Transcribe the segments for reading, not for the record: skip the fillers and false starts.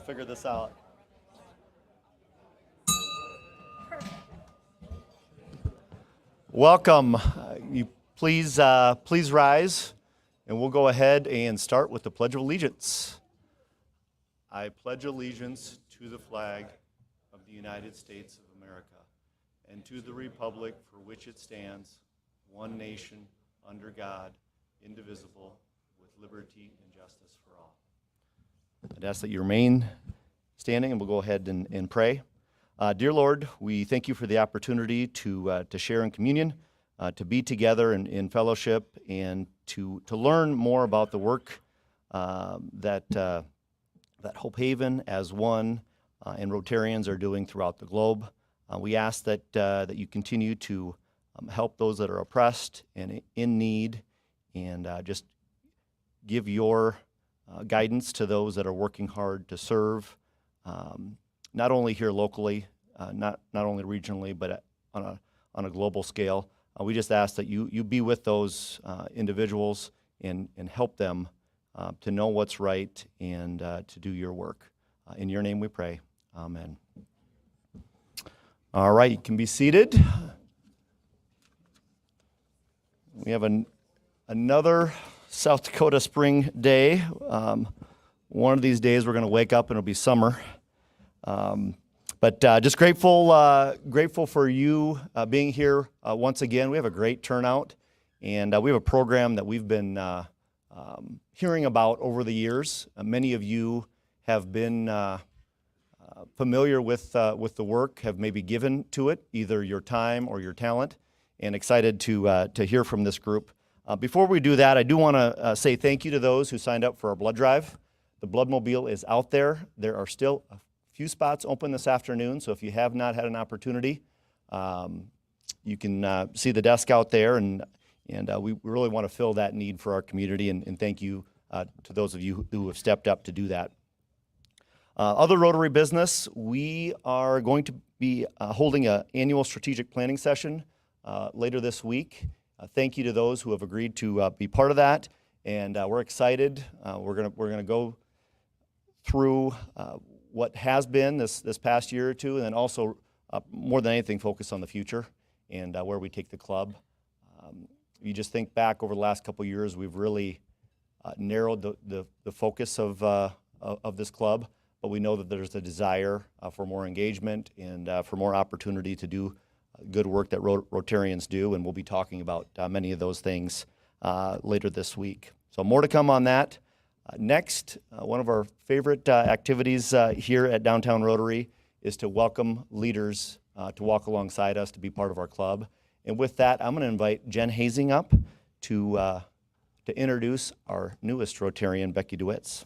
figure this out. Welcome. You please rise, and we'll go ahead and start with the Pledge of Allegiance. I pledge allegiance to the flag of the United States of America and to the republic for which it stands, one nation, under God, indivisible, with liberty and justice for all. I'd ask that you remain standing, and we'll go ahead and pray. Dear Lord, we thank you for the opportunity to share in communion, to be together in fellowship, and to learn more about the work that Hope Haven as one and Rotarians are doing throughout the globe. We ask that you continue to help those that are oppressed and in need, and just give your guidance to those that are working hard to serve, not only here locally, not only regionally, but on a global scale. We just ask that you be with those individuals and help them to know what's right and to do your work. In your name we pray. Amen. All right, you can be seated. We have another South Dakota spring day. One of these days we're going to wake up and it'll be summer. But just grateful for you being here once again. We have a great turnout, and we have a program that we've been hearing about over the years. Many of you have been familiar with the work, have maybe given to it, either your time or your talent, and excited to hear from this group. Before we do that, I do want to say thank you to those who signed up for our blood drive. The Bloodmobile is out there. There are still a few spots open this afternoon, so if you have not had an opportunity, you can see the desk out there, and we really want to fill that need for our community, and thank you to those of you who have stepped up to do that. Other Rotary business, we are going to be holding an annual strategic planning session later this week. Thank you to those who have agreed to be part of that, and we're excited. We're gonna go through what has been this past year or two, and then also more than anything focus on the future and where we take the club. You just think back over the last couple of years, we've really narrowed the focus of this club, but we know that there's a desire for more engagement and for more opportunity to do good work that Rotarians do, and we'll be talking about many of those things later this week. So more to come on that. Next, one of our favorite activities here at Downtown Rotary is to welcome leaders to walk alongside us to be part of our club. And with that, I'm going to invite Jen Hazing up to introduce our newest Rotarian, Becky Dewitts.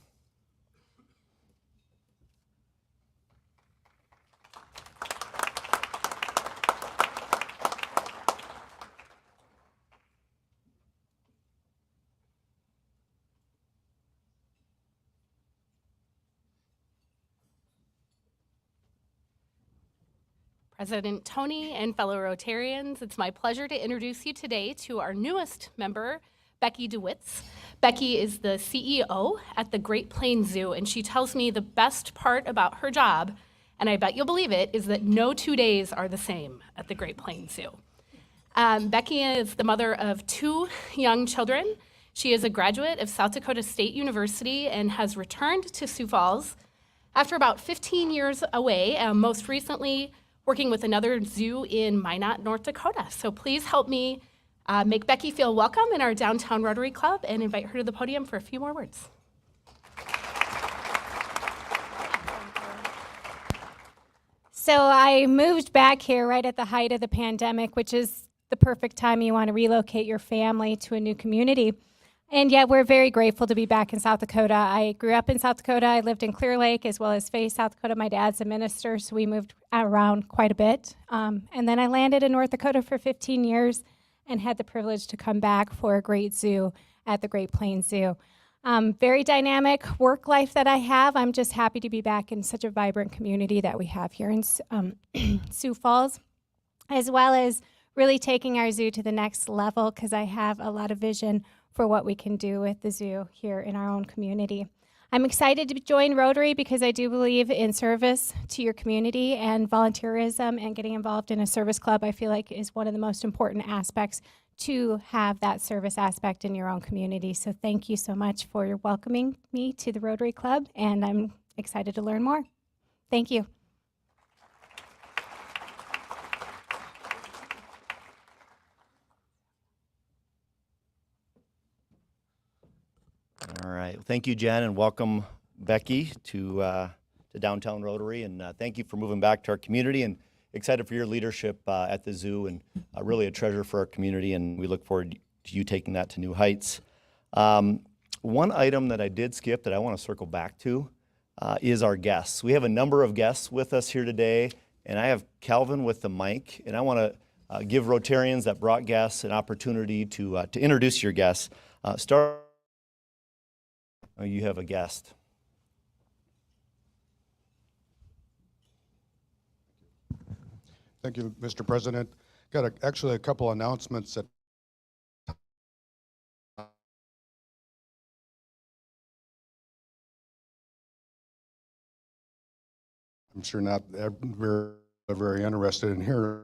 President Tony and fellow Rotarians, it's my pleasure to introduce you today to our newest member, Becky Dewitts. Becky is the CEO at the Great Plains Zoo, and she tells me the best part about her job, and I bet you'll believe it, is that no 2 days are the same at the Great Plains Zoo. Becky is the mother of 2 young children. She is a graduate of South Dakota State University and has returned to Sioux Falls after about 15 years away, most recently working with another zoo in Minot, North Dakota. So please help me make Becky feel welcome in our Downtown Rotary Club and invite her to the podium for a few more words. So I moved back here right at the height of the pandemic, which is the perfect time you want to relocate your family to a new community. And yet we're very grateful to be back in South Dakota. I grew up in South Dakota. I lived in Clear Lake as well as Fay, South Dakota. My dad's a minister, so we moved around quite a bit. And then I landed in North Dakota for 15 years and had the privilege to come back for a great zoo at the Great Plains Zoo. Very dynamic work life that I have. I'm just happy to be back in such a vibrant community that we have here in Sioux Falls, as well as really taking our zoo to the next level, because I have a lot of vision for what we can do with the zoo here in our own community. I'm excited to join Rotary because I do believe in service to your community, and volunteerism and getting involved in a service club I feel like is one of the most important aspects to have that service aspect in your own community. So thank you so much for welcoming me to the Rotary Club, and I'm excited to learn more. Thank you. All right. Thank you, Jen, and welcome Becky to Downtown Rotary. And thank you for moving back to our community, and excited for your leadership at the zoo, and really a treasure for our community. And we look forward to you taking that to new heights. One item that I did skip that I want to circle back to is our guests. We have a number of guests with us here today, and I have Calvin with the mic, and I want to give Rotarians that brought guests an opportunity to introduce your guests. Oh, you have a guest. Thank you, Mr. President. Got actually a couple announcements that I'm sure not very interested in hearing.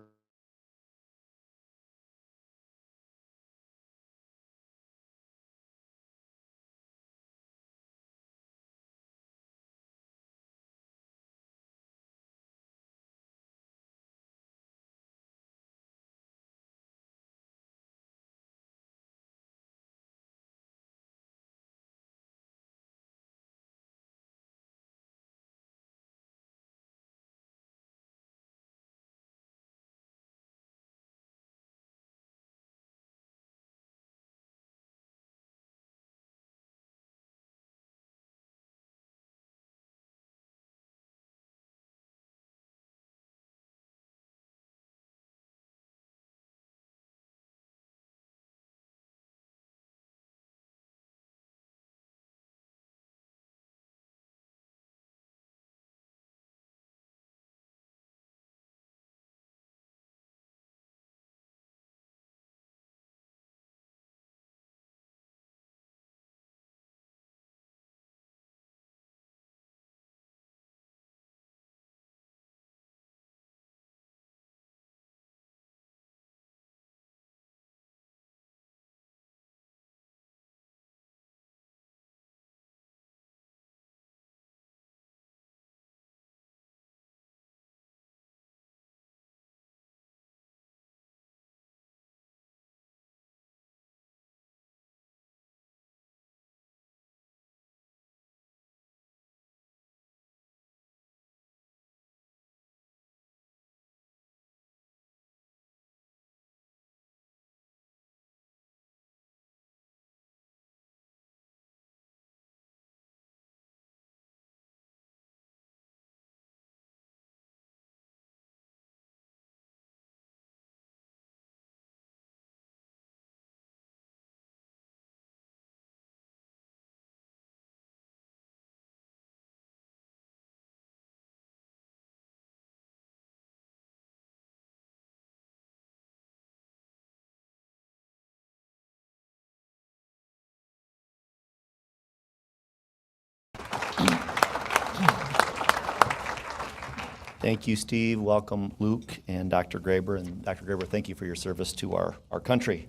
Thank you, Steve. Welcome, Luke and Dr. Graber. And Dr. Graber, thank you for your service to our country.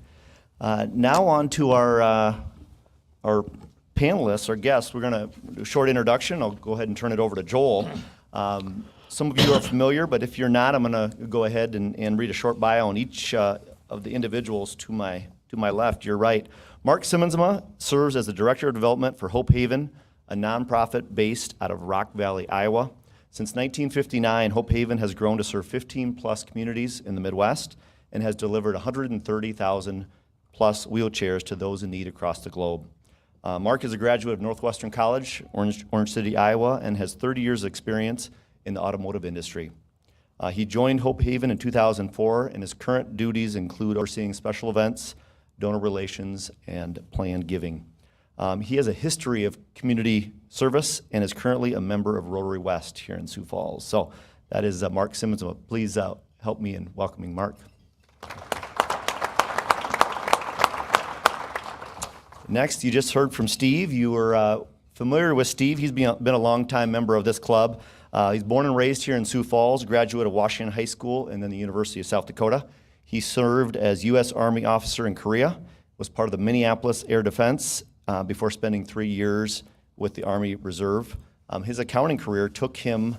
Now on to our panelists, our guests. We're going to do a short introduction. I'll go ahead and turn it over to Joel. Some of you are familiar, but if you're not, I'm going to go ahead and read a short bio on each of the individuals to my left. You're right. Mark Simmonsma serves as the Director of Development for Hope Haven, a nonprofit based out of Rock Valley, Iowa. Since 1959, Hope Haven has grown to serve 15-plus communities in the Midwest and has delivered 130,000-plus wheelchairs to those in need across the globe. Mark is a graduate of Northwestern College, Orange City, Iowa, and has 30 years of experience in the automotive industry. He joined Hope Haven in 2004, and his current duties include overseeing special events, donor relations, and planned giving. He has a history of community service and is currently a member of Rotary West here in Sioux Falls. So that is Mark Simmonsma. Please help me in welcoming Mark. Next, you just heard from Steve. You were familiar with Steve, he's been a longtime member of this club. He's born and raised here in Sioux Falls, graduate of Washington High School and then the University of South Dakota. He served as U.S. Army officer in Korea, was part of the Minneapolis Air Defense before spending 3 years with the Army Reserve. His accounting career took him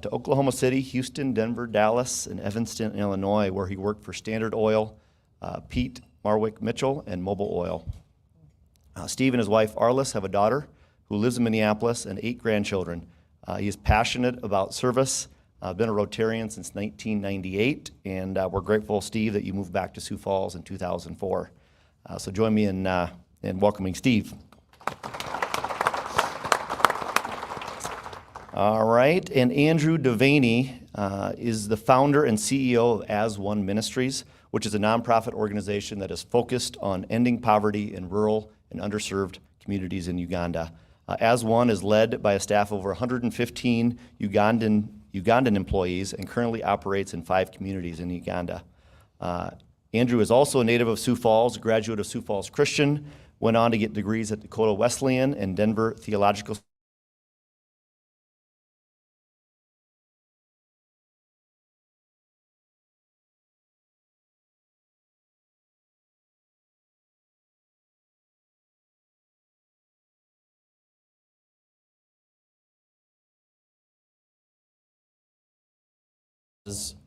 to Oklahoma City, Houston, Denver, Dallas, and Evanston, Illinois, where he worked for Standard Oil, Pete Marwick Mitchell, and Mobil Oil. Steve and his wife Arliss have a daughter who lives in Minneapolis and 8 grandchildren. He is passionate about service, been a Rotarian since 1998, and we're grateful, Steve, that you moved back to Sioux Falls in 2004. So join me in welcoming Steve. All right, and Andrew Devaney is the founder and CEO of As One Ministries, which is a nonprofit organization that is focused on ending poverty in rural and underserved communities in Uganda. As One is led by a staff of over 115 Ugandan employees and currently operates in 5 communities in Uganda. Andrew is also a native of Sioux Falls, a graduate of Sioux Falls Christian, went on to get degrees at Dakota Wesleyan and Denver Theological.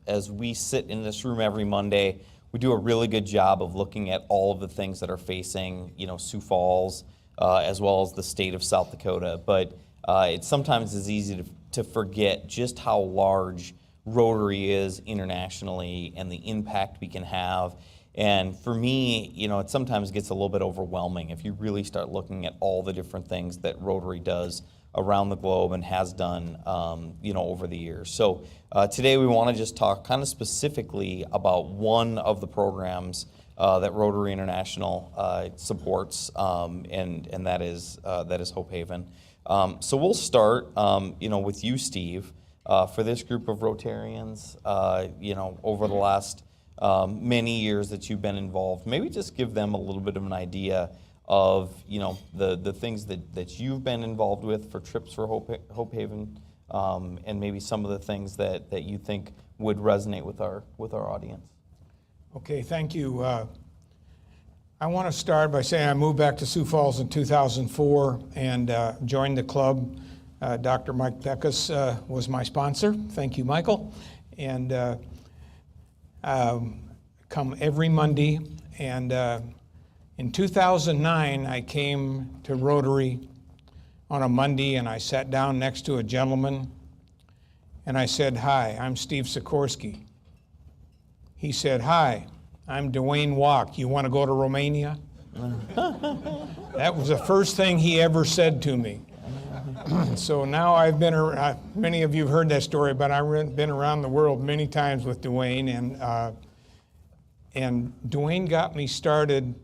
As we sit in this room every Monday, we do a really good job of looking at all of the things that are facing, Sioux Falls, as well as the state of South Dakota. But it sometimes is easy to forget just how large Rotary is internationally and the impact we can have. And for me, it sometimes gets a little bit overwhelming if you really start looking at all the different things that Rotary does around the globe and has done, over the years. So today we want to just talk kind of specifically about one of the programs that Rotary International supports, and that is Hope Haven. So we'll start, with you, Steve, for this group of Rotarians, over the last many years that you've been involved. Maybe just give them a little bit of an idea of the things that you've been involved with for Trips for Hope Haven, and maybe some of the things that you think would resonate with our audience. Okay, thank you. I want to start by saying I moved back to Sioux Falls in 2004 and joined the club. Dr. Mike Beckus was my sponsor. Thank you, Michael. And come every Monday. And in 2009, I came to Rotary on a Monday, and I sat down next to a gentleman, and I said, "Hi, I'm Steve Sikorsky." He said, "Hi, I'm Dwayne Walk. You want to go to Romania?" That was the first thing he ever said to me. So now I've been around, many of you have heard that story, but I've been around the world many times with Dwayne, and Dwayne got me started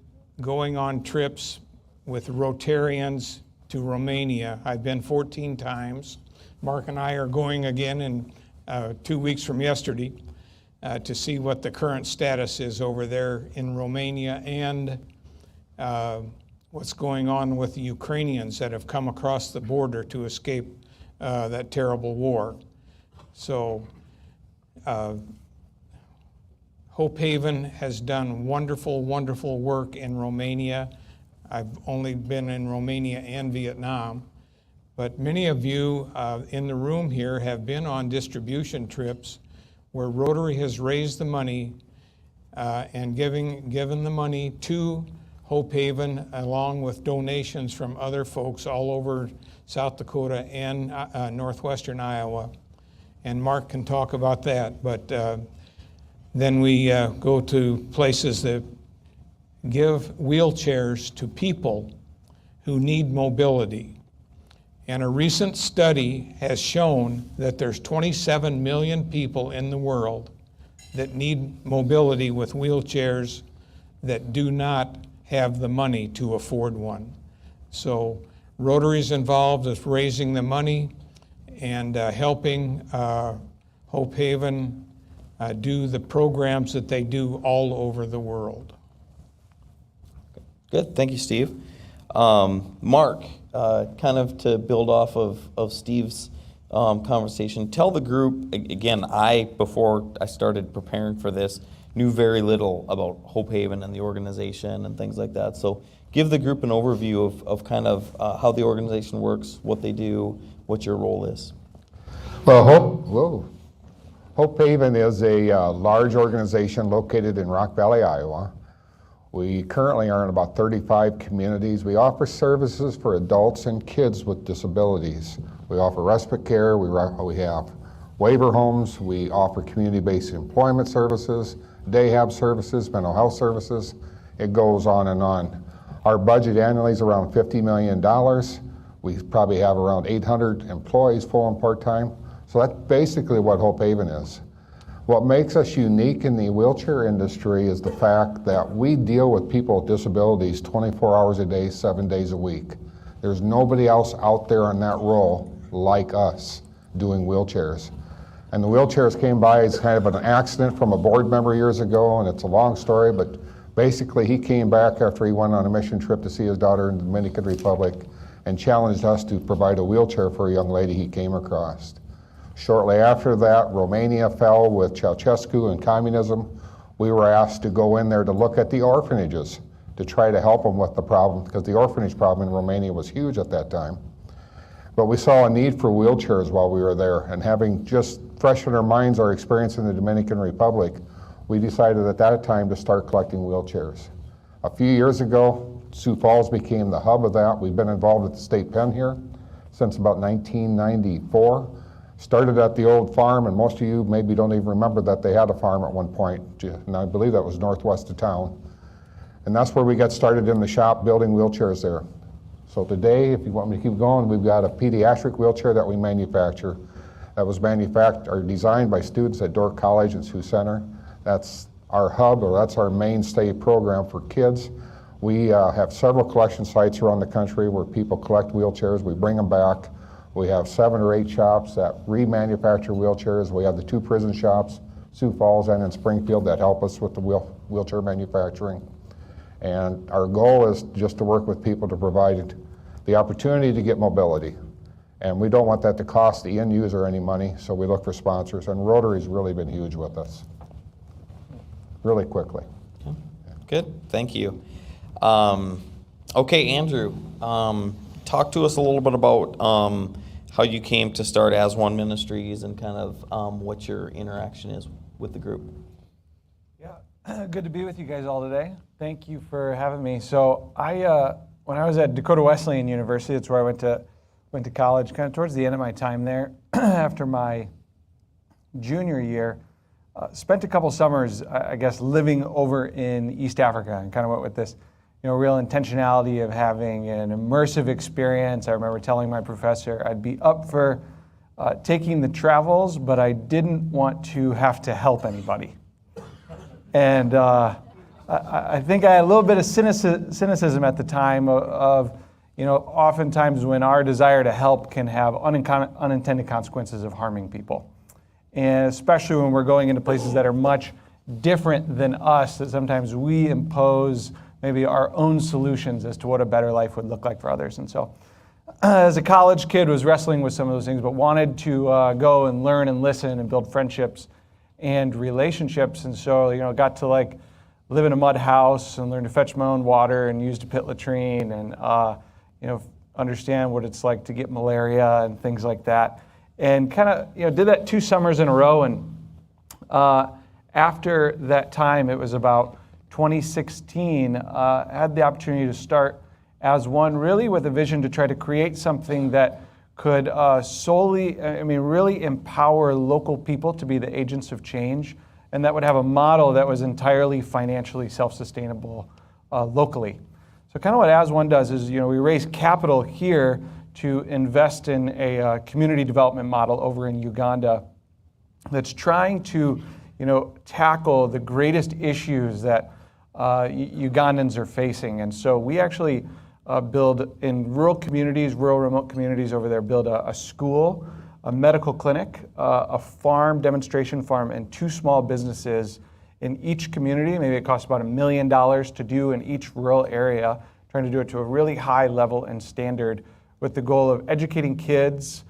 going on trips with Rotarians to Romania. I've been 14 times. Mark and I are going again in 2 weeks from yesterday to see what the current status is over there in Romania and what's going on with the Ukrainians that have come across the border to escape that terrible war. So Hope Haven has done wonderful, wonderful work in Romania. I've only been in Romania and Vietnam, but many of you in the room here have been on distribution trips where Rotary has raised the money and given the money to Hope Haven along with donations from other folks all over South Dakota and northwestern Iowa. And Mark can talk about that, but then we go to places that give wheelchairs to people who need mobility. And a recent study has shown that there's 27 million people in the world that need mobility with wheelchairs that do not have the money to afford one. So Rotary's involved with raising the money and helping Hope Haven do the programs that they do all over the world. Good, thank you, Steve. Mark, kind of to build off of Steve's conversation, tell the group, again, before I started preparing for this, knew very little about Hope Haven and the organization and things like that. So give the group an overview of kind of how the organization works, what they do, what your role is. Well, Hope Haven is a large organization located in Rock Valley, Iowa. We currently are in about 35 communities. We offer services for adults and kids with disabilities. We offer respite care, we have waiver homes, we offer community-based employment services, day-hab services, mental health services. It goes on and on. Our budget annually is around $50 million. We probably have around 800 employees, full and part-time. So that's basically what Hope Haven is. What makes us unique in the wheelchair industry is the fact that we deal with people with disabilities 24 hours a day, 7 days a week. There's nobody else out there in that role like us doing wheelchairs. And the wheelchairs came by as kind of an accident from a board member years ago, and it's a long story, but basically he came back after he went on a mission trip to see his daughter in the Dominican Republic and challenged us to provide a wheelchair for a young lady he came across. Shortly after that, Romania fell with Ceausescu and communism. We were asked to go in there to look at the orphanages to try to help them with the problem, because the orphanage problem in Romania was huge at that time. But we saw a need for wheelchairs while we were there, and having just fresh in our minds our experience in the Dominican Republic, we decided at that time to start collecting wheelchairs. A few years ago, Sioux Falls became the hub of that. We've been involved at the state pen here since about 1994. Started at the old farm, and most of you maybe don't even remember that they had a farm at one point, and I believe that was northwest of town. And that's where we got started in the shop building wheelchairs there. So today, if you want me to keep going, we've got a pediatric wheelchair that we manufacture. That was manufactured or designed by students at Dork College and Sioux Center. That's our hub, or that's our mainstay program for kids. We have several collection sites around the country where people collect wheelchairs. We bring them back. We have 7 or 8 shops that remanufacture wheelchairs. We have the 2 prison shops, Sioux Falls and in Springfield, that help us with the wheelchair manufacturing. And our goal is just to work with people to provide the opportunity to get mobility. And we don't want that to cost the end user any money, so we look for sponsors. And Rotary's really been huge with us, really quickly. Good, thank you. Okay, Andrew, talk to us a little bit about how you came to start As One Ministries and kind of what your interaction is with the group. Yeah, good to be with you guys all today. Thank you for having me. So when I was at Dakota Wesleyan University, that's where I went to college, kind of towards the end of my time there, after my junior year, spent a couple summers, I guess, living over in East Africa, and kind of went with this, real intentionality of having an immersive experience. I remember telling my professor I'd be up for taking the travels, but I didn't want to have to help anybody. And I think I had a little bit of cynicism at the time of oftentimes when our desire to help can have unintended consequences of harming people. And especially when we're going into places that are much different than us, that sometimes we impose maybe our own solutions as to what a better life would look like for others. And so as a college kid, was wrestling with some of those things, but wanted to go and learn and listen and build friendships and relationships. And so, got to live in a mud house and learn to fetch my own water and use a pit latrine and, understand what it's like to get malaria and things like that. And kind of, did that 2 summers in a row. And after that time, it was about 2016, had the opportunity to start As One, really with a vision to try to create something that could really empower local people to be the agents of change, and that would have a model that was entirely financially self-sustainable locally. So kind of what As One does is, we raise capital here to invest in a community development model over in Uganda that's trying to, tackle the greatest issues that Ugandans are facing. And so we actually build in rural remote communities over there, build a school, a medical clinic, a farm, demonstration farm, and 2 small businesses in each community. Maybe it costs about $1 million to do in each rural area, trying to do it to a really high level and standard with the goal of educating kids,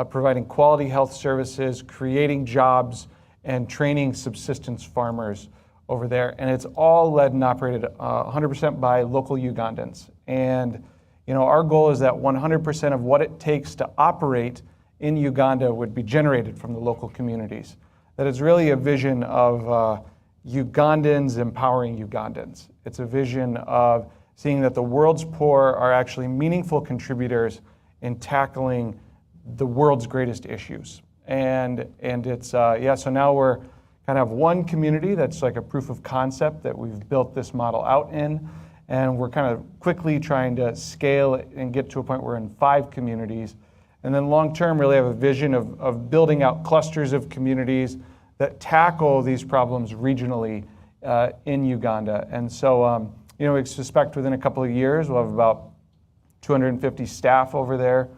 providing quality health services, creating jobs, and training subsistence farmers over there. And it's all led and operated 100% by local Ugandans. And our goal is that 100% of what it takes to operate in Uganda would be generated from the local communities. That is really a vision of Ugandans empowering Ugandans. It's a vision of seeing that the world's poor are actually meaningful contributors in tackling the world's greatest issues. And it's, so now we're kind of one community that's like a proof of concept that we've built this model out in. And we're kind of quickly trying to scale it and get to a point where we're in 5 communities. And then long term, really have a vision of building out clusters of communities that tackle these problems regionally in Uganda. And so, we suspect within a couple of years, we'll have about 250 staff over there,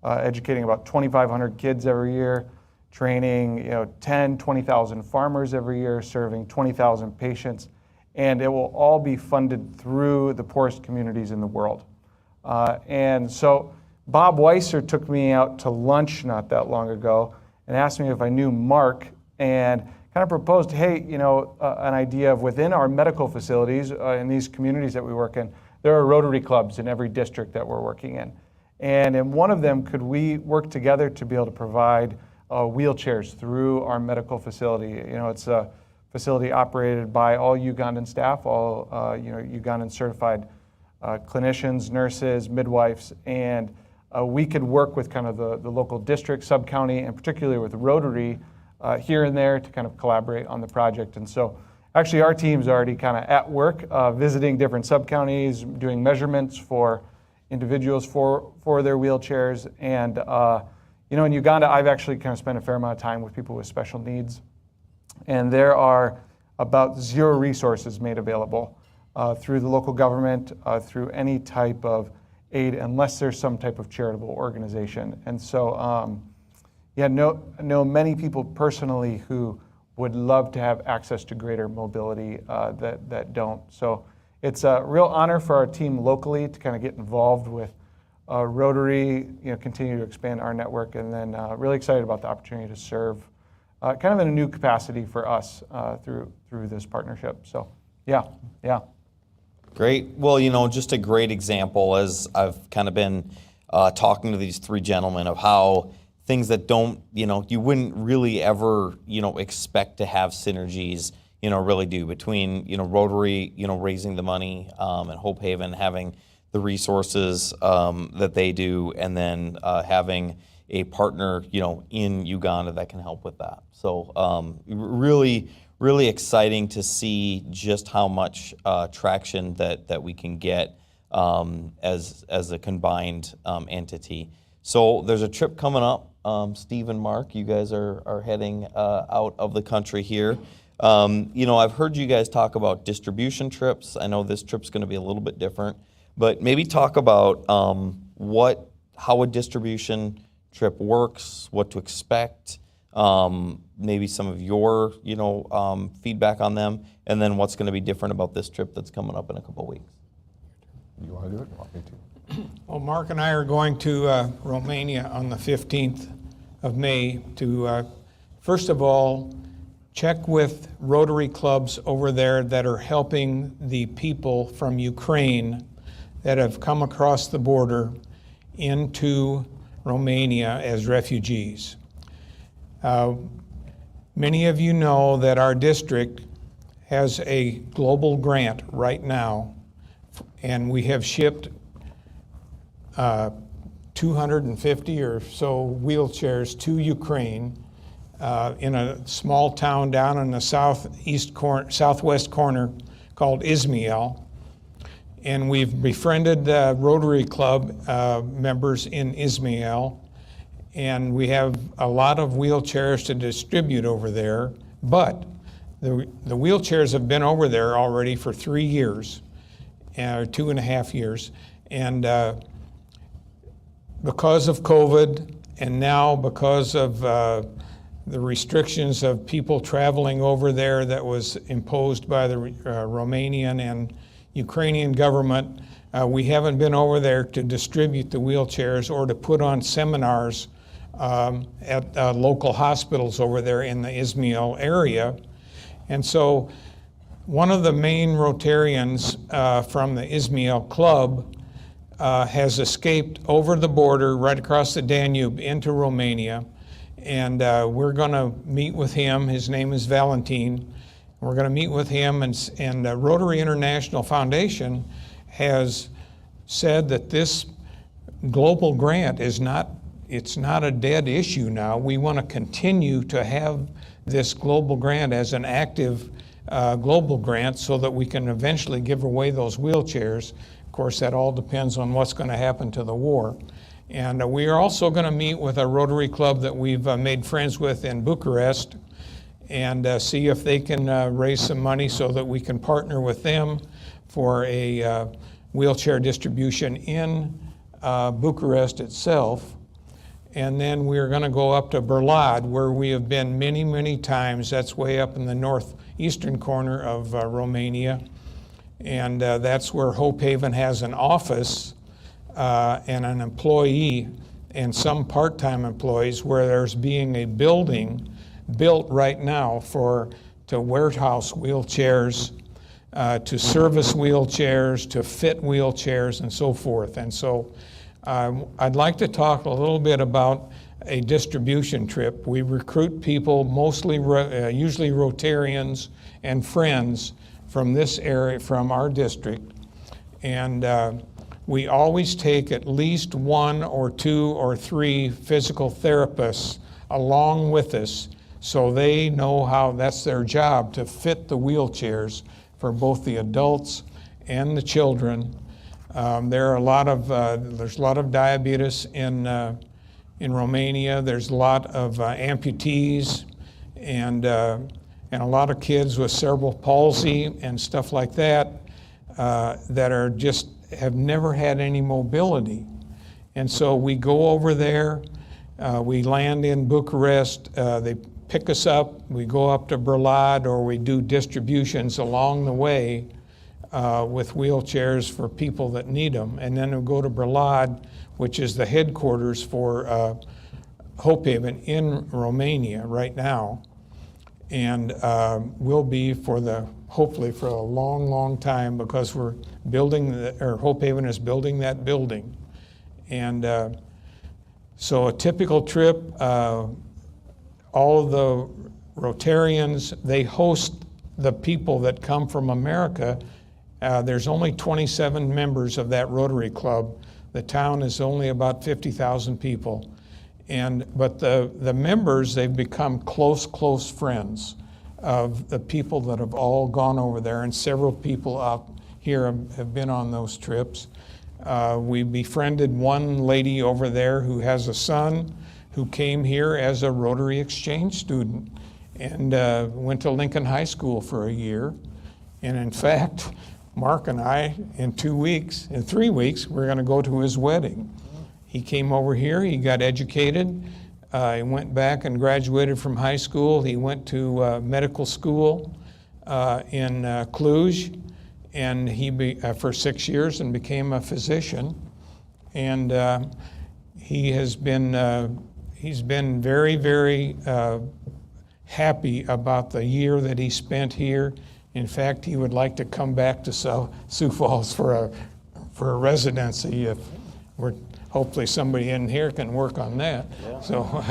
educating about 2,500 kids every year, training 10, 20,000 farmers every year, serving 20,000 patients. And it will all be funded through the poorest communities in the world. And so Bob Weiser took me out to lunch not that long ago and asked me if I knew Mark, and kind of proposed, hey, an idea of within our medical facilities in these communities that we work in, there are Rotary clubs in every district that we're working in. And in one of them, could we work together to be able to provide wheelchairs through our medical facility? It's a facility operated by all Ugandan staff, all Ugandan certified clinicians, nurses, midwives, and we could work with kind of the local district, sub-county, and particularly with Rotary here and there to kind of collaborate on the project. And so actually our team's already kind of at work visiting different sub-counties, doing measurements for individuals for their wheelchairs. And in Uganda, I've actually kind of spent a fair amount of time with people with special needs. And there are about 0 resources made available through the local government, through any type of aid, unless there's some type of charitable organization. And so, know many people personally who would love to have access to greater mobility that don't. So it's a real honor for our team locally to kind of get involved with Rotary, continue to expand our network, and then really excited about the opportunity to serve kind of in a new capacity for us through this partnership. So, yeah. Great. Well, just a great example, as I've kind of been talking to these 3 gentlemen, of how things that don't, you wouldn't really ever, expect to have synergies, really do between, Rotary, raising the money, and Hope Haven having the resources that they do, and then having a partner, in Uganda that can help with that. So really, really exciting to see just how much traction that we can get as a combined entity. So there's a trip coming up. Steve and Mark, you guys are heading out of the country here. I've heard you guys talk about distribution trips. I know this trip's going to be a little bit different, but maybe talk about how a distribution trip works, what to expect, maybe some of your feedback on them, and then what's going to be different about this trip that's coming up in a couple of weeks. You want to do it? Want me to? Well, Mark and I are going to Romania on the 15th of May to, first of all, check with Rotary clubs over there that are helping the people from Ukraine that have come across the border into Romania as refugees. Many of you know that our district has a global grant right now, and we have shipped 250 or so wheelchairs to Ukraine in a small town down in the southwest corner called Izmail. And we've befriended Rotary Club members in Izmail, and we have a lot of wheelchairs to distribute over there. But the wheelchairs have been over there already for 3 years, or 2.5 years, and because of COVID, and now because of the restrictions of people traveling over there that was imposed by the Romanian and Ukrainian government, We haven't been over there to distribute the wheelchairs or to put on seminars at local hospitals over there in the Ismail area. And so one of the main Rotarians from the Ismail Club has escaped over the border right across the Danube into Romania. And we're going to meet with him. His name is Valentin. We're going to meet with him, and Rotary International Foundation has said that this global grant is not a dead issue now. We want to continue to have this global grant as an active global grant so that we can eventually give away those wheelchairs. Of course, that all depends on what's going to happen to the war. And we are also going to meet with a Rotary Club that we've made friends with in Bucharest and see if they can raise some money so that we can partner with them for a wheelchair distribution in Bucharest itself. And then we're going to go up to Berlad, where we have been many, many times. That's way up in the northeastern corner of Romania. And that's where Hope Haven has an office and an employee and some part-time employees, where there's being a building built right now to warehouse wheelchairs, to service wheelchairs, to fit wheelchairs, and so forth. And so I'd like to talk a little bit about a distribution trip. We recruit people, mostly usually Rotarians and friends from this area, from our district, and we always take at least 1 or 2 or 3 physical therapists along with us, so they know how that's their job, to fit the wheelchairs for both the adults and the children. There's a lot of diabetes in Romania. There's a lot of amputees and a lot of kids with cerebral palsy and stuff like that that are just have never had any mobility. And so we go over there, we land in Bucharest, they pick us up, we go up to Berlad, or we do distributions along the way with wheelchairs for people that need them. And then we go to Berlad, which is the headquarters for Hope Haven in Romania right now. And will be hopefully for a long, long time, because we're building, Hope Haven is building that building. And so a typical trip, all of the Rotarians, they host the people that come from America. There's only 27 members of that Rotary Club. The town is only about 50,000 people. But the members, they've become close friends of the people that have all gone over there, and several people out here have been on those trips. We befriended one lady over there who has a son who came here as a Rotary exchange student and went to Lincoln High School for a year. And in fact, Mark and I, in 3 weeks, we're going to go to his wedding. He came over here, he got educated, he went back and graduated from high school. He went to medical school in Cluj, and he for 6 years, and became a physician. And he's been very, very happy about the year that he spent here. In fact, he would like to come back to Sioux Falls for a residency if hopefully somebody in here can work on that. Yeah. So,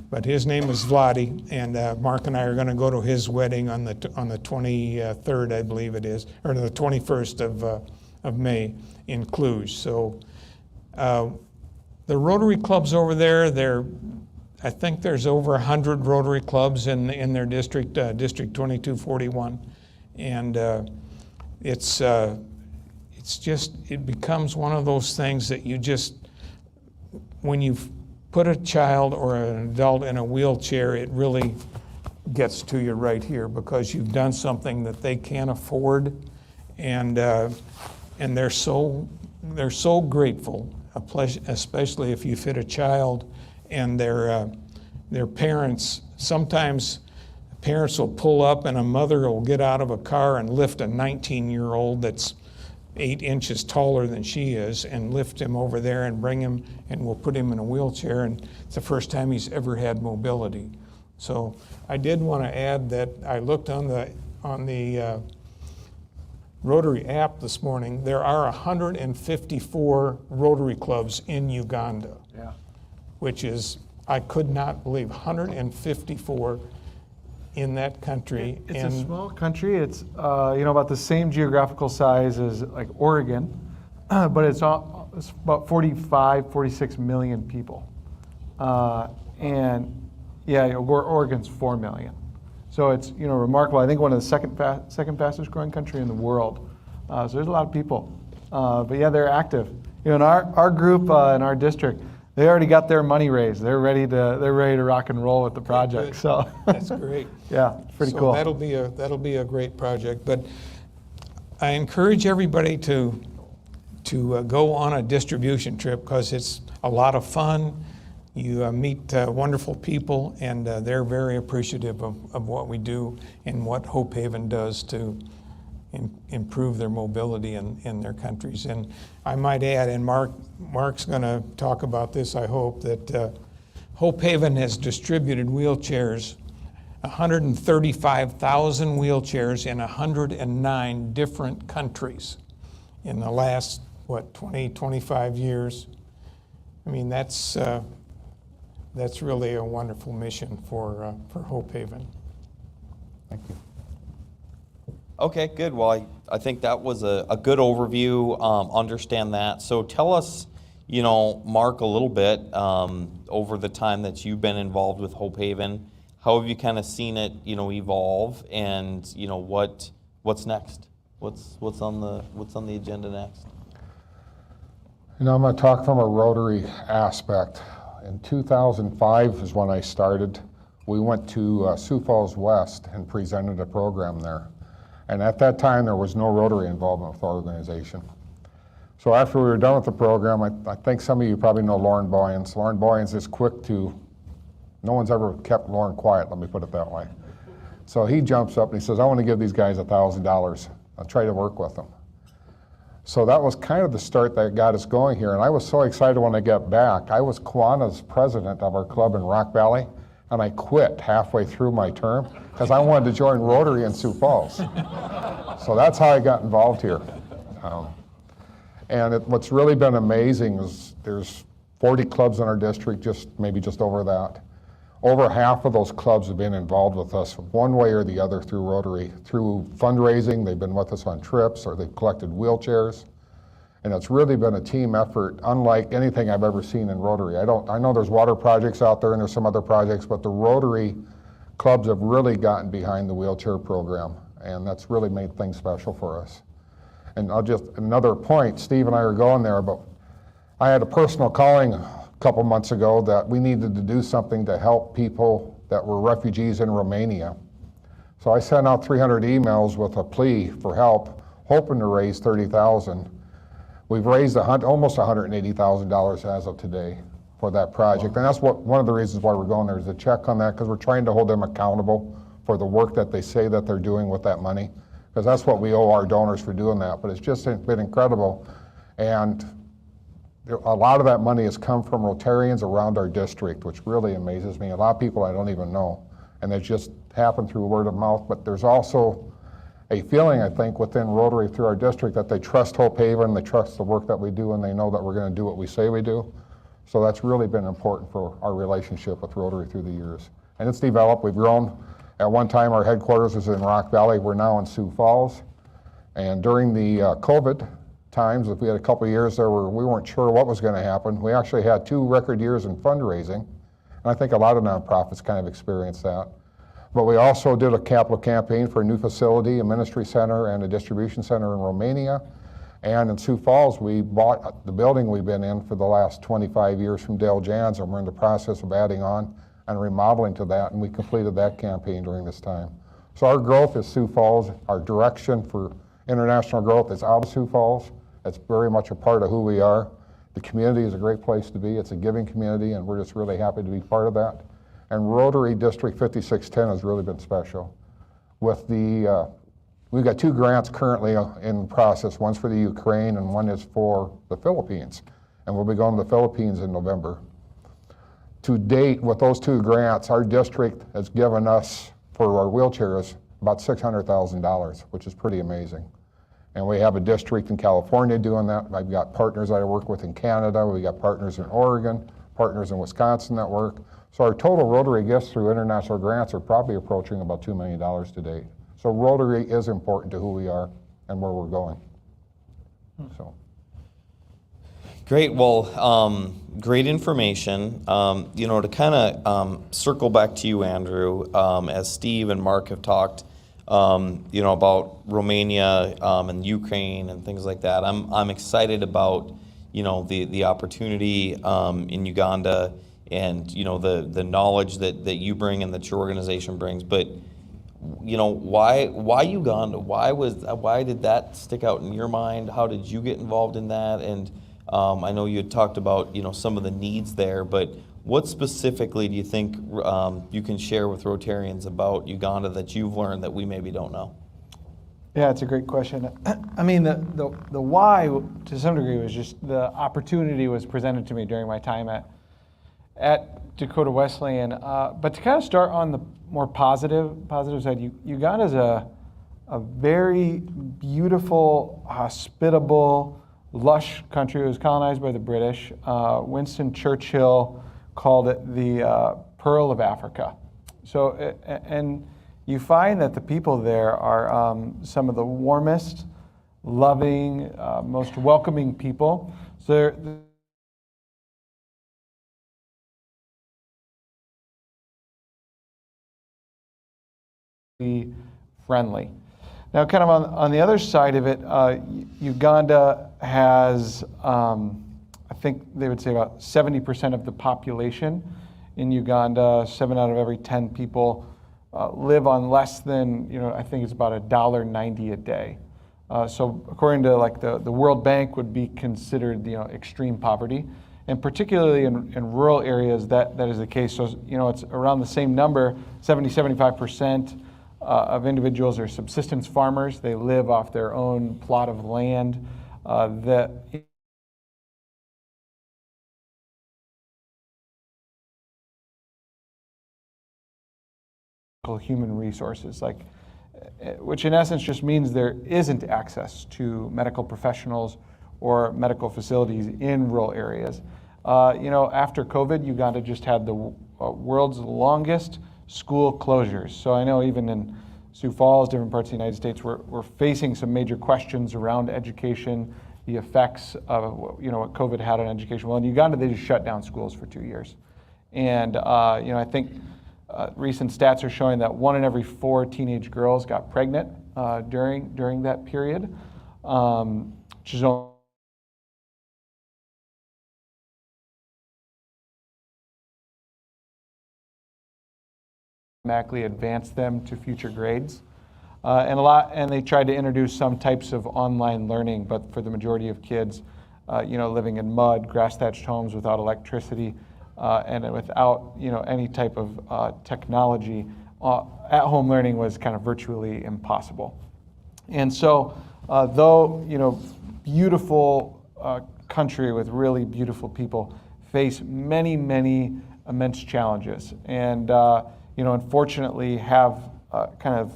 but his name is Vladi, and Mark and I are going to go to his wedding on the 23rd, I believe it is, or the 21st of May in Cluj. So, the Rotary clubs over there, I think there's over 100 Rotary clubs in their district, District 2241, and it becomes one of those things that you just, when you put a child or an adult in a wheelchair, it really gets to you right here, because you've done something that they can't afford, and they're so grateful, especially if you fit a child and their parents. Sometimes parents will pull up and a mother will get out of a car and lift a 19-year-old that's 8 inches taller than she is and lift him over there and bring him, and we'll put him in a wheelchair, and it's the first time he's ever had mobility. So I did want to add that I looked on the Rotary app this morning. There are 154 Rotary clubs in Uganda, which is, I could not believe, 154 in that country. It's a small country. It's about the same geographical size as like Oregon, but it's about 46 million people. And yeah, Oregon's 4 million. So it's remarkable. I think one of the second fastest growing country in the world. So there's a lot of people. But yeah, they're active. In our group in our district, they already got their money raised. They're ready to rock and roll with the project. Good. So That's great. yeah, pretty So cool. that'll be a great project. But I encourage everybody to go on a distribution trip, because it's a lot of fun. You meet wonderful people, and they're very appreciative of what we do and what Hope Haven does to improve their mobility in their countries. And I might add, and Mark's going to talk about this, I hope, that Hope Haven has distributed wheelchairs, 135,000 wheelchairs in 109 different countries in the last, 20, 25 years. I mean, that's really a wonderful mission for Hope Haven. Thank you. Okay, good. Well, I think that was a good overview. Understand that. So tell us, Mark, a little bit over the time that you've been involved with Hope Haven. How have you kind of seen it, evolve, and what's next? What's on the agenda next? I'm going to talk from a Rotary aspect. In 2005 is when I started. We went to Sioux Falls West and presented a program there. And at that time, there was no Rotary involvement with our organization. So after we were done with the program, I think some of you probably know Lauren Boyens. Lauren Boyens is quick to, no one's ever kept Lauren quiet, let me put it that way. So he jumps up and he says, I want to give these guys $1,000. I'll try to work with them. So that was kind of the start that got us going here. And I was so excited when I got back. I was Kiwanis president of our club in Rock Valley, and I quit halfway through my term because I wanted to join Rotary in Sioux Falls. So that's how I got involved here. What's really been amazing is there's 40 clubs in our district, maybe just over that. Over half of those clubs have been involved with us one way or the other through Rotary. Through fundraising, they've been with us on trips, or they've collected wheelchairs. And it's really been a team effort, unlike anything I've ever seen in Rotary. I know there's water projects out there and there's some other projects, but the Rotary clubs have really gotten behind the wheelchair program, and that's really made things special for us. And another point, Steve and I are going there, but I had a personal calling a couple months ago that we needed to do something to help people that were refugees in Romania. So I sent out 300 emails with a plea for help, hoping to raise $30,000. We've raised almost $180,000 as of today for that project. And that's one of the reasons why we're going there, is to check on that, because we're trying to hold them accountable for the work that they say that they're doing with that money, because that's what we owe our donors for doing that. But it's just been incredible. And a lot of that money has come from Rotarians around our district, which really amazes me. A lot of people I don't even know, and it just happened through word of mouth. But there's also a feeling, I think, within Rotary through our district that they trust Hope Haven, they trust the work that we do, and they know that we're going to do what we say we do. So that's really been important for our relationship with Rotary through the years. And it's developed. We've grown. At one time, our headquarters was in Rock Valley. We're now in Sioux Falls. And during the COVID times, if we had a couple of years there where we weren't sure what was going to happen, we actually had 2 record years in fundraising. And I think a lot of nonprofits kind of experienced that. But we also did a capital campaign for a new facility, a ministry center, and a distribution center in Romania. And in Sioux Falls, we bought the building we've been in for the last 25 years from Dale Jans, and we're in the process of adding on and remodeling to that, and we completed that campaign during this time. So our growth is Sioux Falls. Our direction for international growth is out of Sioux Falls. It's very much a part of who we are. The community is a great place to be. It's a giving community, and we're just really happy to be part of that. And Rotary District 5610 has really been special. With the We've got 2 grants currently in process. One's for the Ukraine and one is for the Philippines. And we'll be going to the Philippines in November. To date, with those 2 grants, our district has given us, for our wheelchairs, about $600,000, which is pretty amazing. And we have a district in California doing that. I've got partners that I work with in Canada. We got partners in Oregon, partners in Wisconsin that work. So our total Rotary gifts through international grants are probably approaching about $2 million to date. So Rotary is important to who we are and where we're going. So. Great. Well, great information. To kind of circle back to you, Andrew, as Steve and Mark have talked, about Romania and Ukraine and things like that. I'm excited about, the opportunity in Uganda and, the knowledge that you bring and that your organization brings. But, why Uganda? Why did that stick out in your mind? How did you get involved in that? And I know you had talked about, some of the needs there, but what specifically do you think you can share with Rotarians about Uganda that you've learned that we maybe don't know? Yeah, it's a great question. I mean, the why, to some degree, was just the opportunity was presented to me during my time at Dakota Wesleyan. But to kind of start on the more positive side, Uganda is a very beautiful, hospitable, lush country. It was colonized by the British. Winston Churchill called it the Pearl of Africa. So, and you find that the people there are some of the warmest, loving, most welcoming people. So they're friendly. Now, kind of on the other side of it, Uganda has, I think they would say about 70% of the population in Uganda. 7 out of every 10 people live on less than, I think it's about $1.90 a day. So according to like the World Bank would be considered, extreme poverty. And particularly in rural areas, that is the case. So, it's around the same number, 75% of individuals are subsistence farmers. They live off their own plot of land that human resources, which in essence just means there isn't access to medical professionals or medical facilities in rural areas. After COVID, Uganda just had the world's longest school closures. So I know even in Sioux Falls, different parts of the United States, we're facing some major questions around education, the effects of what COVID had on education. Well, in Uganda, they just shut down schools for 2 years. And I think recent stats are showing that 1 in every 4 teenage girls got pregnant during that period, which is automatically advance them to future grades. And they tried to introduce some types of online learning, but for the majority of kids, living in mud, grass-thatched homes without electricity, and without any type of technology, at-home learning was kind of virtually impossible. And so, though beautiful country with really beautiful people, face many, many immense challenges, and unfortunately have kind of,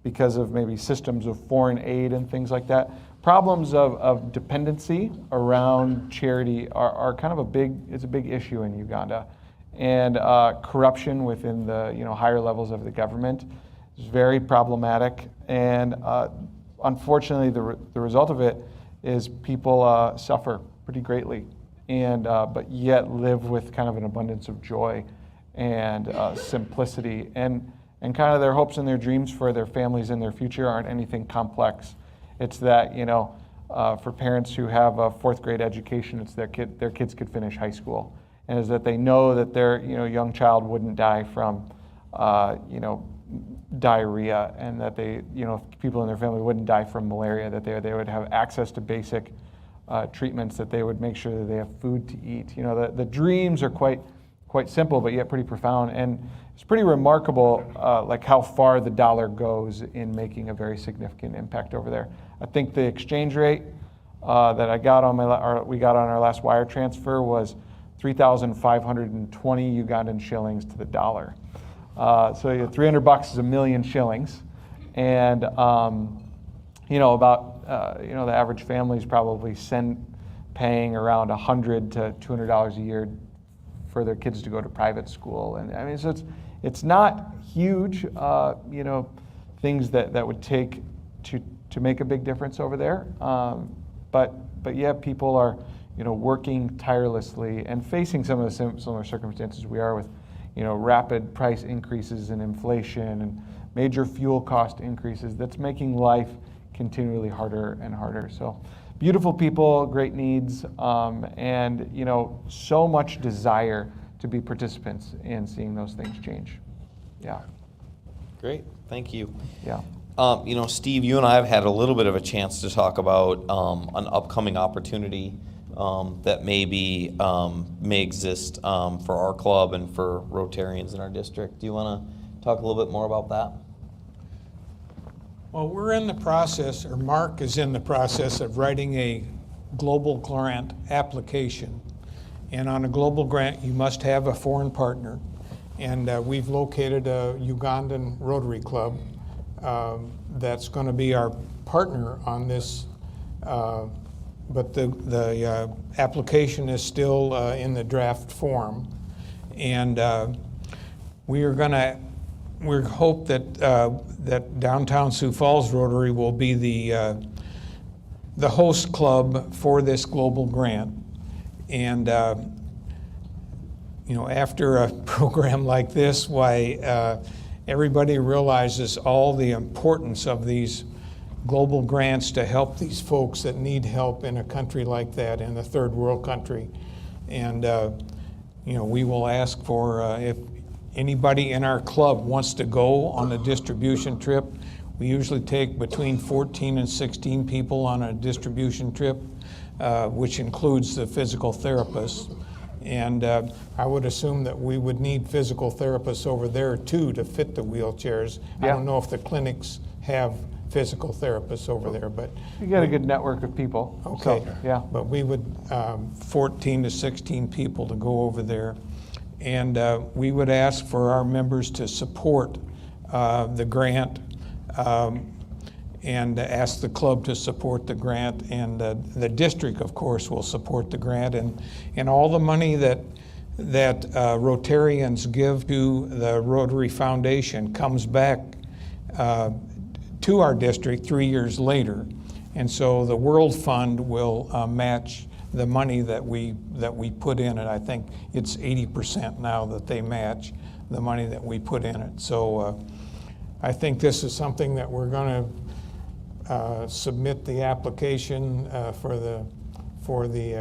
because of maybe systems of foreign aid and things like that, problems of dependency around charity are kind of a big issue in Uganda. And corruption within the higher levels of the government is very problematic. And unfortunately, the result of it is people suffer pretty greatly, and but yet live with kind of an abundance of joy and simplicity, and kind of their hopes and their dreams for their families and their future aren't anything complex. It's that, for parents who have a 4th grade education, it's their kids could finish high school. And is that they know that their, young child wouldn't die from, diarrhea, and that they, people in their family wouldn't die from malaria, that they would have access to basic treatments, that they would make sure that they have food to eat. The dreams are quite quite simple, but yet pretty profound. And it's pretty remarkable, like how far the dollar goes in making a very significant impact over there. I think the exchange rate that I got on we got on our last wire transfer was 3,520 Ugandan shillings to the dollar. So you know, $300 is 1 million shillings, and you know, about you know, the average family is probably paying around $100 to $200 a year for their kids to go to private school. And I mean, so it's not huge, you know, things that would take to make a big difference over there. But yeah, people are, you know, working tirelessly and facing some of the similar circumstances we are with, you know, rapid price increases and inflation and major fuel cost increases. That's making life continually harder and harder. So beautiful people, great needs, and you know, so much desire to be participants in seeing those things change. Yeah. Great, thank you. Yeah. You know, Steve, you and I have had a little bit of a chance to talk about an upcoming opportunity that may exist for our club and for Rotarians in our district. Do you want to talk a little bit more about that? Well, we're in the process, or Mark is in the process of writing a global grant application. And on a global grant, you must have a foreign partner. And we've located a Ugandan Rotary Club that's going to be our partner on this. But the application is still in the draft form. And we hope that downtown Sioux Falls Rotary will be the host club for this global grant. And you know, after a program like this, why everybody realizes all the importance of these global grants to help these folks that need help in a country like that, in a third world country. And you know, we will ask for if anybody in our club wants to go on a distribution trip. We usually take between 14 and 16 people on a distribution trip, which includes the physical therapists. And I would assume that we would need physical therapists over there too to fit the wheelchairs. Yeah. I don't know if the clinics have physical therapists over there, but You got a good network of people. okay. So, yeah. But we would 14 to 16 people to go over there. And we would ask for our members to support the grant and ask the club to support the grant. And the district, of course, will support the grant. And all the money that Rotarians give to the Rotary Foundation comes back to our district 3 years later. And so the World Fund will match the money that we put in it. I think it's 80% now that they match the money that we put in it. So I think this is something that we're going to submit the application for the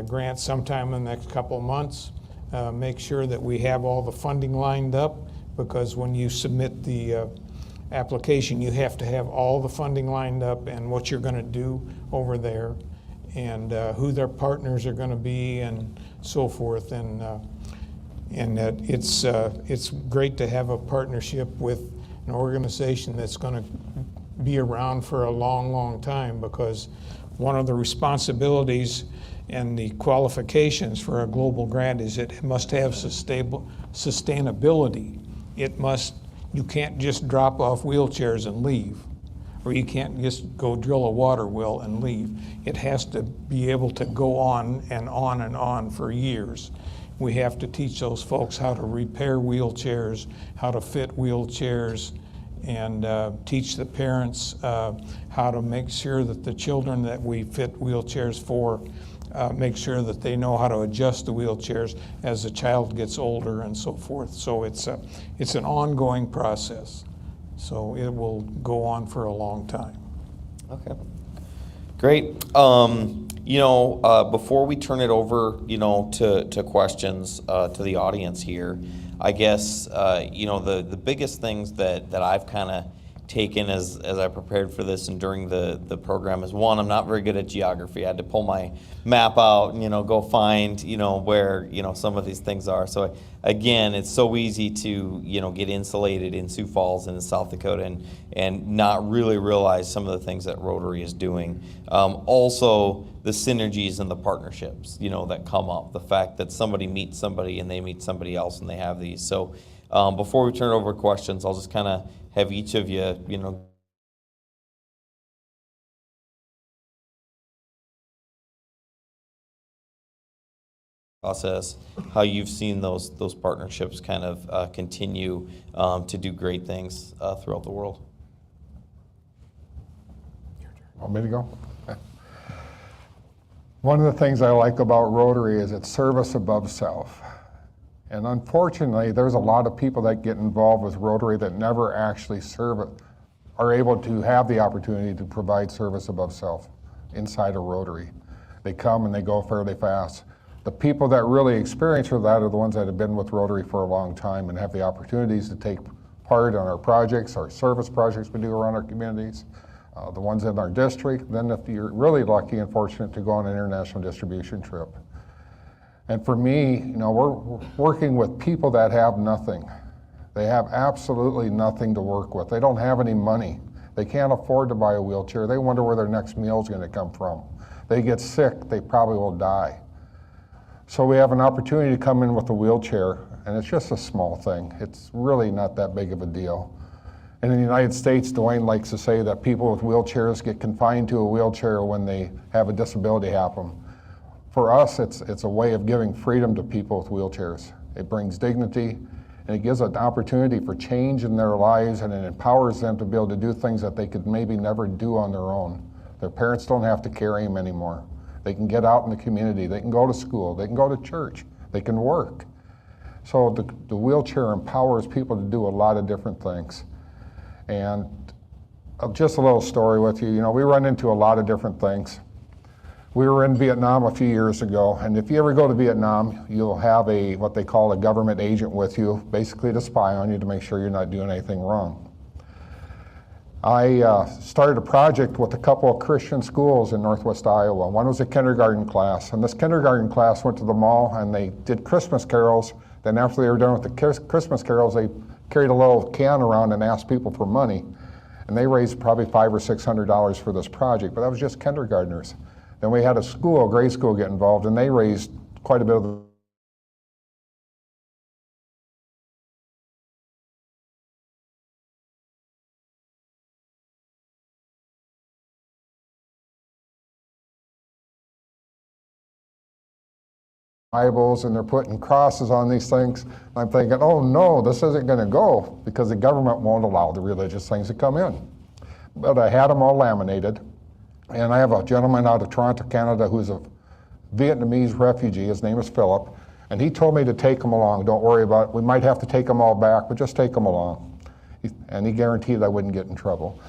grant sometime in the next couple of months. Make sure that we have all the funding lined up, because when you submit the application, you have to have all the funding lined up and what you're going to do over there, and who their partners are going to be, and so forth. And that it's great to have a partnership with an organization that's going to be around for a long, long time, because one of the responsibilities and the qualifications for a global grant is it must have sustainability. You can't just drop off wheelchairs and leave, or you can't just go drill a water well and leave. It has to be able to go on and on and on for years. We have to teach those folks how to repair wheelchairs, how to fit wheelchairs, and teach the parents how to make sure that the children that we fit wheelchairs for make sure that they know how to adjust the wheelchairs as the child gets older, and so forth. So it's an ongoing process. So it will go on for a long time. Okay, great. Before we turn it over, to questions to the audience here, I guess the biggest things that I've kind of taken as I prepared for this and during the program is, one, I'm not very good at geography. I had to pull my map out and, go find, where, some of these things are. So again, it's so easy to, get insulated in Sioux Falls and in South Dakota and not really realize some of the things that Rotary is doing. Also, the synergies and the partnerships, that come up. The fact that somebody meets somebody and they meet somebody else and they have these. So before we turn it over to questions, I'll just kind of have each of you, process, how you've seen those partnerships kind of continue to do great things throughout the world. Want me to go? Okay. One of the things I like about Rotary is it's service above self. And unfortunately, there's a lot of people that get involved with Rotary that never actually are able to have the opportunity to provide service above self inside a Rotary. They come and they go fairly fast. The people that really experience that are the ones that have been with Rotary for a long time and have the opportunities to take part on our projects, our service projects we do around our communities, the ones in our district. Then if you're really lucky and fortunate to go on an international distribution trip. And for me, we're working with people that have nothing. They have absolutely nothing to work with. They don't have any money. They can't afford to buy a wheelchair. They wonder where their next meal is going to come from. They get sick, they probably will die. So we have an opportunity to come in with a wheelchair, and it's just a small thing. It's really not that big of a deal. And in the United States, Dwayne likes to say that people with wheelchairs get confined to a wheelchair when they have a disability happen. For us, it's a way of giving freedom to people with wheelchairs. It brings dignity, and it gives an opportunity for change in their lives, and it empowers them to be able to do things that they could maybe never do on their own. Their parents don't have to carry them anymore. They can get out in the community, they can go to school, they can go to church, they can work. So the wheelchair empowers people to do a lot of different things. And just a little story with you, we run into a lot of different things. We were in Vietnam a few years ago, and if you ever go to Vietnam, you'll have what they call a government agent with you, basically to spy on you to make sure you're not doing anything wrong. I started a project with a couple of Christian schools in Northwest Iowa. One was a kindergarten class, and this kindergarten class went to the mall and they did Christmas carols. Then after they were done with the Christmas carols, they carried a little can around and asked people for money. And they raised probably $500 or $600 for this project, but that was just kindergartners. Then we had a grade school get involved, and they raised quite a bit of the Bibles, and they're putting crosses on these things. I'm thinking, oh no, this isn't going to go because the government won't allow the religious things to come in. But I had them all laminated. And I have a gentleman out of Toronto, Canada, who's a Vietnamese refugee. His name is Philip. And he told me to take them along. Don't worry about it. We might have to take them all back, but just take them along. And he guaranteed I wouldn't get in trouble.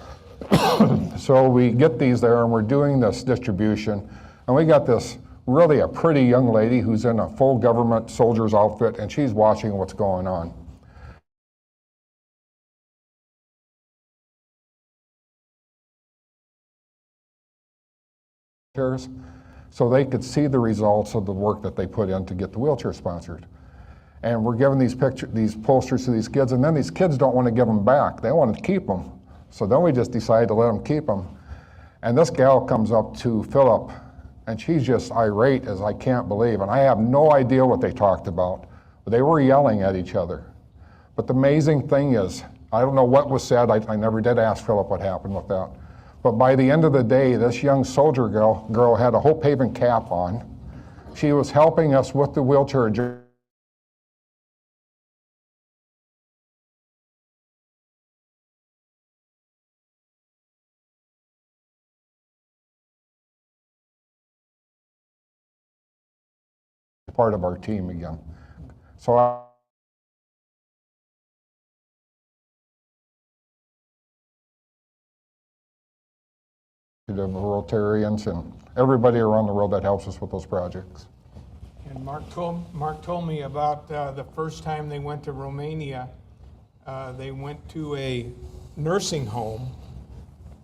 So we get these there, and we're doing this distribution. And we got this really a pretty young lady who's in a full government soldier's outfit, and she's watching what's going on. So they could see the results of the work that they put in to get the wheelchair sponsored. And we're giving these posters to these kids, and then these kids don't want to give them back. They want to keep them. So then we just decided to let them keep them. And this gal comes up to Philip, and she's just irate as I can't believe. And I have no idea what they talked about. But they were yelling at each other. But the amazing thing is, I don't know what was said. I never did ask Philip what happened with that. But by the end of the day, this young soldier girl had a Hope Haven cap on. She was helping us with the wheelchair journey. Part of our team again. So the Rotarians and everybody around the world that helps us with those projects. And Mark told me about the first time they went to Romania. They went to a nursing home,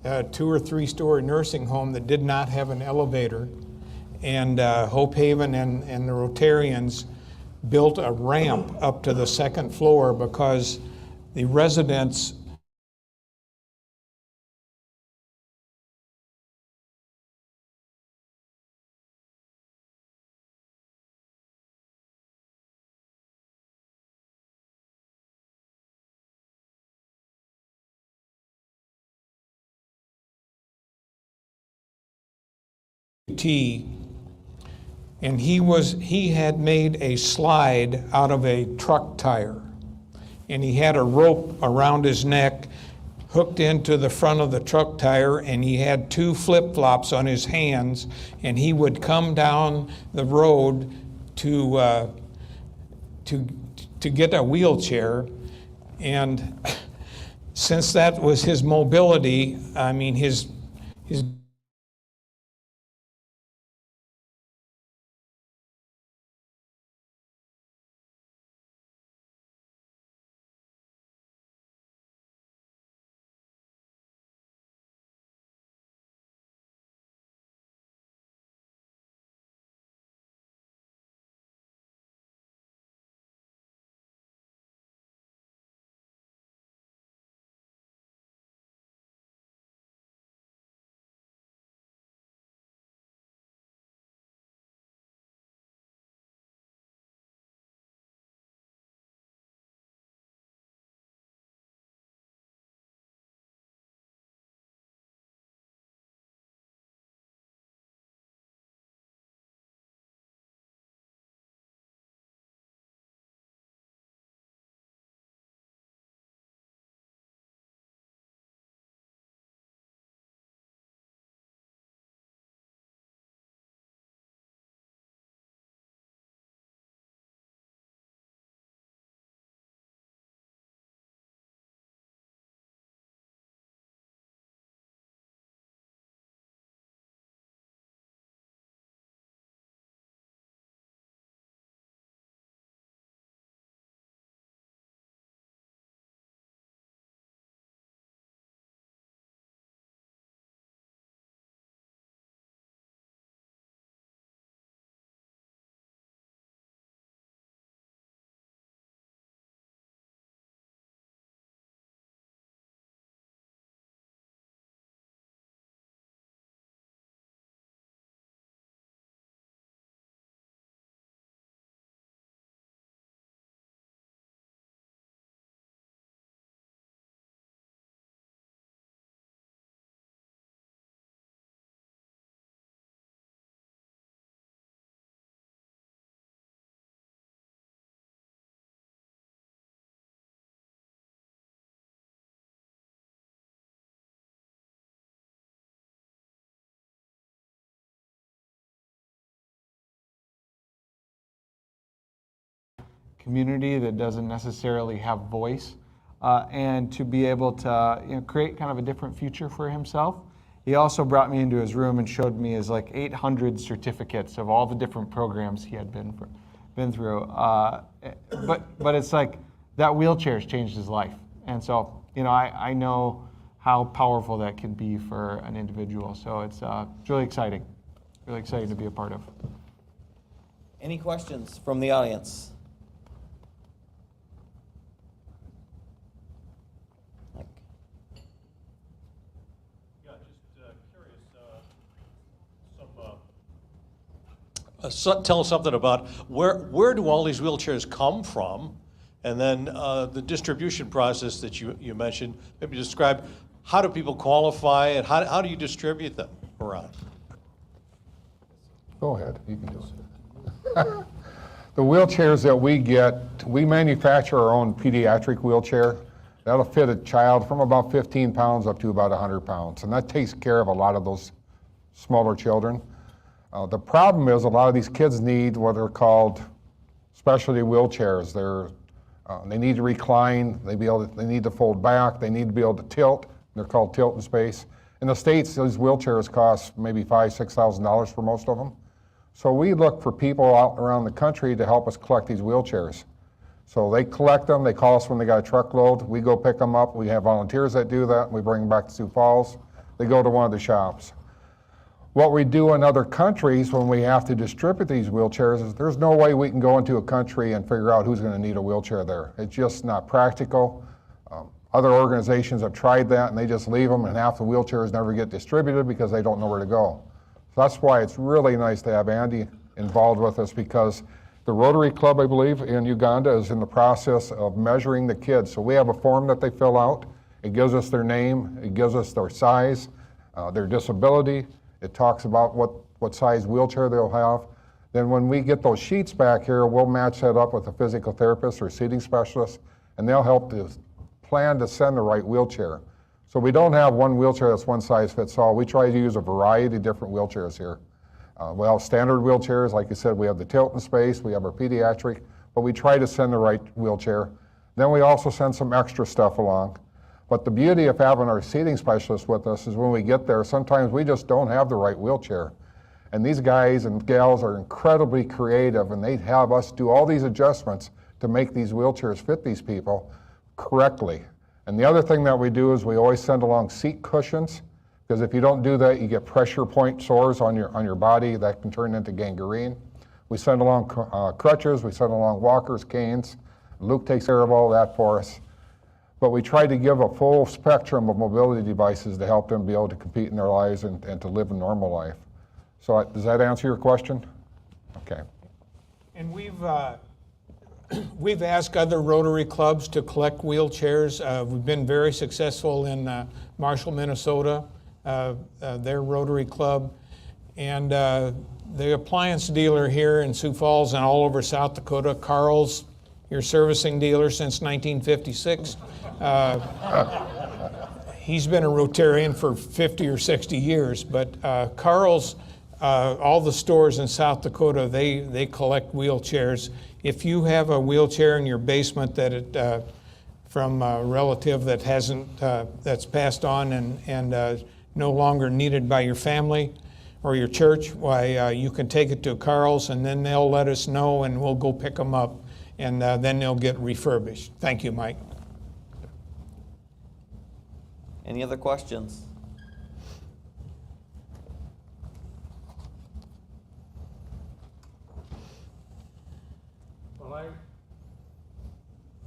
a 2 or 3 story nursing home that did not have an elevator. And Hope Haven and the Rotarians built a ramp up to the 2nd floor because the residents and he had made a slide out of a truck tire, and he had a rope around his neck hooked into the front of the truck tire, and he had 2 flip-flops on his hands, and he would come down the road to get a wheelchair. And since that was his mobility, I mean, his community that doesn't necessarily have voice, and to be able to create kind of a different future for himself. He also brought me into his room and showed me his 800 certificates of all the different programs he had been through. But it's like that wheelchair's changed his life, and so I know how powerful that can be for an individual. So it's really exciting to be a part of. Any questions from the audience? Tell us something about where do all these wheelchairs come from, and then the distribution process that you mentioned. Maybe describe how do people qualify and how do you distribute them around? Go ahead, you can do it. The wheelchairs that we get, we manufacture our own pediatric wheelchair. That'll fit a child from about 15 pounds up to about 100 pounds, and that takes care of a lot of those smaller children. The problem is a lot of these kids need what are called specialty wheelchairs. They need to recline, they need to fold back, they need to be able to tilt. They're called tilt in space. In the States, those wheelchairs cost maybe $5,000, $6,000 for most of them. So we look for people out around the country to help us collect these wheelchairs. So they collect them, they call us when they got a truckload, we go pick them up, we have volunteers that do that, and we bring them back to Sioux Falls. They go to one of the shops. What we do in other countries when we have to distribute these wheelchairs is there's no way we can go into a country and figure out who's going to need a wheelchair there. It's just not practical. Other organizations have tried that and they just leave them, and half the wheelchairs never get distributed because they don't know where to go. So that's why it's really nice to have Andy involved with us, because the Rotary Club, I believe, in Uganda is in the process of measuring the kids. So we have a form that they fill out. It gives us their name, it gives us their size, their disability. It talks about what size wheelchair they'll have. Then when we get those sheets back here, we'll match that up with a physical therapist or seating specialist, and they'll help to plan to send the right wheelchair. So we don't have one wheelchair that's one size fits all. We try to use a variety of different wheelchairs here. We have standard wheelchairs, like you said, we have the tilt in space, we have our pediatric, but we try to send the right wheelchair. Then we also send some extra stuff along. But the beauty of having our seating specialist with us is when we get there, sometimes we just don't have the right wheelchair. And these guys and gals are incredibly creative, and they have us do all these adjustments to make these wheelchairs fit these people correctly. And the other thing that we do is we always send along seat cushions, because if you don't do that, you get pressure point sores on your body that can turn into gangrene. We send along crutches, we send along walkers, canes. Luke takes care of all that for us. But we try to give a full spectrum of mobility devices to help them be able to compete in their lives and to live a normal life. So does that answer your question? Okay. And we've asked other Rotary clubs to collect wheelchairs. We've been very successful in Marshall, Minnesota, their Rotary club. And the appliance dealer here in Sioux Falls and all over South Dakota, Carl's, your servicing dealer since 1956. He's been a Rotarian for 50 or 60 years, but Carl's, all the stores in South Dakota, they collect wheelchairs. If you have a wheelchair in your basement that from a relative that that's passed on and no longer needed by your family or your church, why you can take it to Carl's, and then they'll let us know and we'll go pick them up, and then they'll get refurbished. Thank you, Mike. Any other questions? Well, I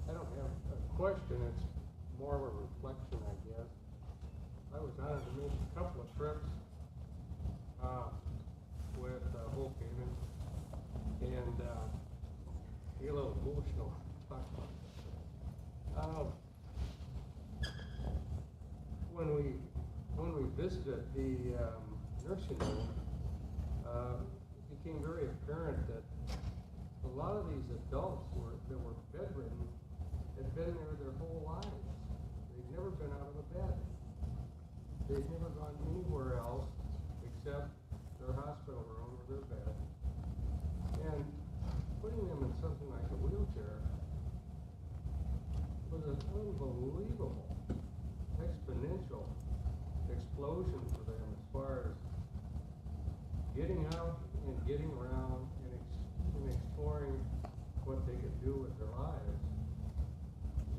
don't have a question, it's more of a reflection, I guess. I was honored to make a couple of trips with Hope Haven, and get a little emotional talk about it. When we visited the nursing home, it became very apparent that a lot of these adults that were bedridden had been there their whole lives. They'd never been out of the bed. They'd never gone anywhere else except their hospital room or their bed. And putting them in something like a wheelchair was an unbelievable exponential explosion for them as far as getting out and getting around and exploring what they could do with their lives,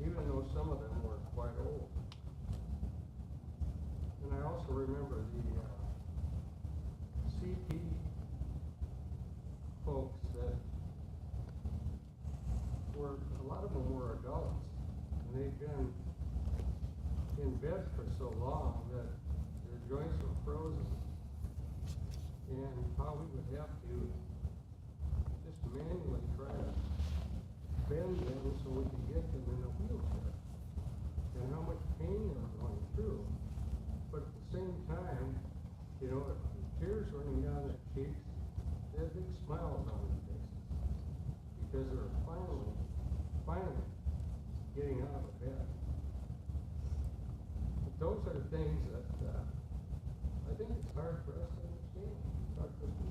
even though some of them were quite old. And I also remember the CP folks that a lot of them were adults, and they'd been in bed for so long that their joints were frozen, and how we would have to just manually try to bend them so we could get them in a wheelchair, and how much pain they were going through. But at the same time, tears running down their cheeks, they had big smiles on their faces because they were finally getting out of bed. But those are the things that I think it's hard for us to understand. It's hard for us to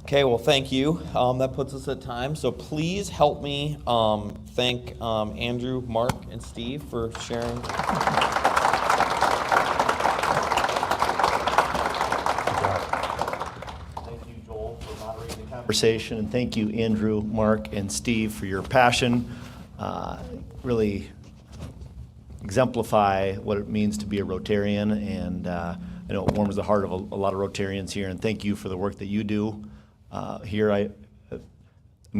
Okay, well, thank you. That puts us at time. So please help me thank Andrew, Mark, and Steve for sharing. Thank you, Joel, for moderating the Conversation, and thank you, Andrew, Mark, and Steve, for your passion. Really exemplify what it means to be a Rotarian, and I know it warms the heart of a lot of Rotarians here, and thank you for the work that you do here. I'm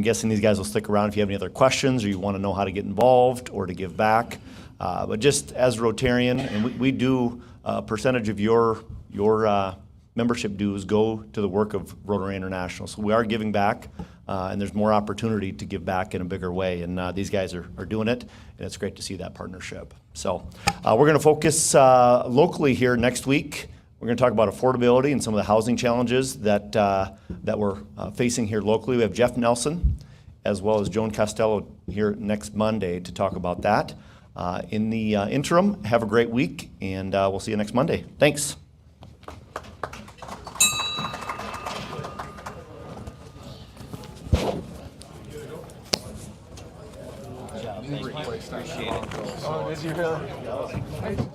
guessing these guys will stick around if you have any other questions or you want to know how to get involved or to give back. But just as Rotarian, and we do a percentage of your membership dues go to the work of Rotary International. So we are giving back, and there's more opportunity to give back in a bigger way. And these guys are doing it, and it's great to see that partnership. So we're going to focus locally here next week. We're going to talk about affordability and some of the housing challenges that we're facing here locally. We have Jeff Nelson as well as Joan Costello here next Monday to talk about that. In the interim, have a great week, and we'll see you next Monday. Thanks. Appreciate it. Oh, did you really?